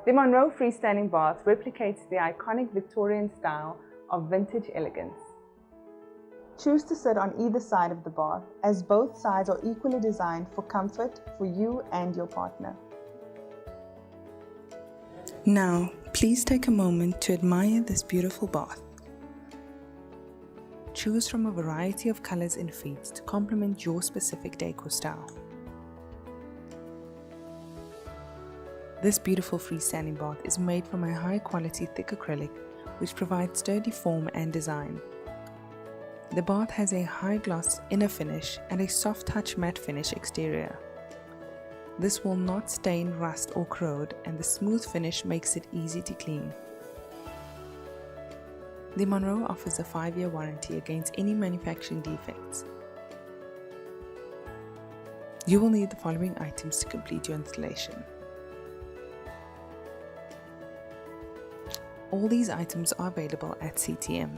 The Monroe freestanding bath replicates the iconic Victorian style of vintage elegance. Choose to sit on either side of the bath, as both sides are equally designed for comfort for you and your partner. Now, please take a moment to admire this beautiful bath. Choose from a variety of colors and feet to complement your specific decor style. This beautiful freestanding bath is made from a high-quality thick acrylic, which provides sturdy form and design. The bath has a high-gloss inner finish and a soft-touch matte finish exterior. This will not stain, rust or corrode, and the smooth finish makes it easy to clean. The Monroe offers a 5-year warranty against any manufacturing defects. You will need the following items to complete your installation. All these items are available at CTM.